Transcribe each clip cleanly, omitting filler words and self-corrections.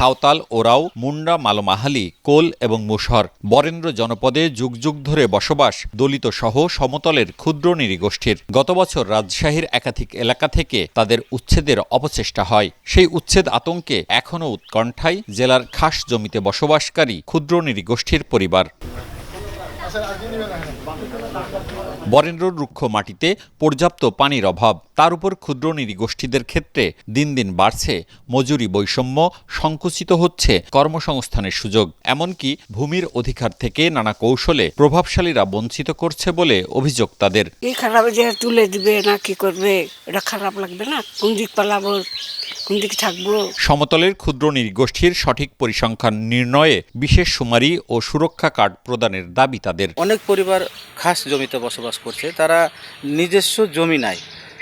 সাঁওতাল, ওরাও, মুন্ডা, মালমাহালি, কোল এবং মুশহর। বরেন্দ্র জনপদে যুগ যুগ ধরে বসবাস দলিত সহ সমতলের ক্ষুদ্র নৃগোষ্ঠীর। গত বছর রাজশাহীর একাধিক এলাকা থেকে তাদের উচ্ছেদের অপচেষ্টা হয়। সেই উচ্ছেদ আতঙ্কে এখনও উৎকণ্ঠায় জেলার খাস জমিতে বসবাসকারী ক্ষুদ্র নৃগোষ্ঠীর পরিবার। বরেন্দ্রর রুক্ষ মাটিতে পর্যাপ্ত পানির অভাব, তার উপর ক্ষুদ্র নৃগোষ্ঠীদের ক্ষেত্রে দিন দিন বাড়ছে মজুরি বৈষম্য, সংকুচিত হচ্ছে কর্মসংস্থানের সুযোগ, এমনকি ভূমির অধিকার থেকে নানা কৌশলে প্রভাবশালীরা বঞ্চিত করছে বলে অভিযোগ তাদের। এই খারাপ যে তুলে দিবে না কি করবে, এটা খারাপ লাগবে না? কোন দিক পালাবো, কোন দিকে থাকবো? সমতলের ক্ষুদ্র নৃগোষ্ঠীর সঠিক পরিসংখ্যান নির্ণয়ে বিশেষ শুমারি ও সুরক্ষা কার্ড প্রদানের দাবি তাদের। অনেক পরিবার খাস জমিতে বসবাস করছে, তারা নিজস্ব জমি নাই,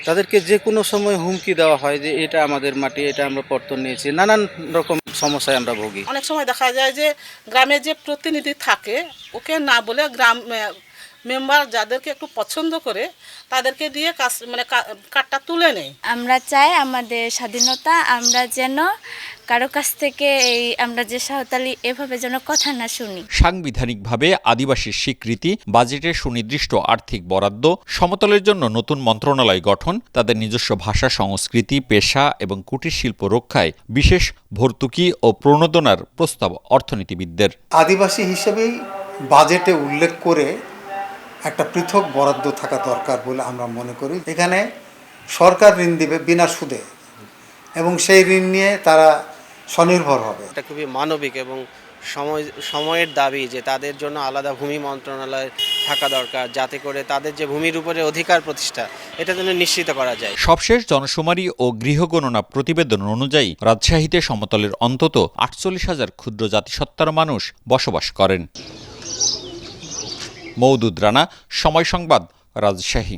তাদেরকে যে কোনো সময় হুমকি দেওয়া হয় যে এটা আমাদের মাটি, এটা আমরা পত্তন নিয়েছি, নানান রকম সমস্যায় আমরা ভুগি। অনেক সময় দেখা যায় যে গ্রামে যে প্রতিনিধি থাকে ওকে না বলে গ্রাম মেম্বার যাদেরকে একটু পছন্দ করে তাদেরকে দিয়ে কাজ কার্ডটা তুলে নেয়। আমরা চাই আমাদের স্বাধীনতা আমরা যেন কারো কাছ থেকে আমরা যে সাঁওতালি এভাবে যেন কথা না শুনি। সাংবিধানিকভাবে আদিবাসীর স্বীকৃতি, বাজেটে সুনির্দিষ্ট আর্থিক বরাদ্দ, সমতলের জন্য নতুন মন্ত্রণালয় গঠন, তাদের নিজস্ব ভাষা, সংস্কৃতি, পেশা এবং কুটির শিল্প রক্ষায় বিশেষ ভর্তুকি ও প্রণোদনার প্রস্তাব অর্থনীতিবিদদের। আদিবাসী হিসেবেই বাজেটে উল্লেখ করে একটা পৃথক বরাদ্দ থাকা দরকার বলে আমরা মনে করি। এখানে সরকার ঋণ দিবে বিনা সুদে এবং সেই ঋণ নিয়ে তারা স্বনির্ভর হবে। এটা খুবই মানবিক এবং সময়ের দাবি যে তাদের জন্য আলাদা ভূমি মন্ত্রণালয় থাকা দরকার, যাতে করে তাদের যে ভূমির উপরে অধিকার প্রতিষ্ঠা এটা যেন নিশ্চিত করা যায়। সবশেষ জনশুমারি ও গৃহগণনা প্রতিবেদন অনুযায়ী রাজশাহীতে সমতলের অন্তত ৪৮,০০০ ক্ষুদ্র জাতিসত্তার মানুষ বসবাস করেন। মওদুদ রানা, সময় সংবাদ, রাজশাহী।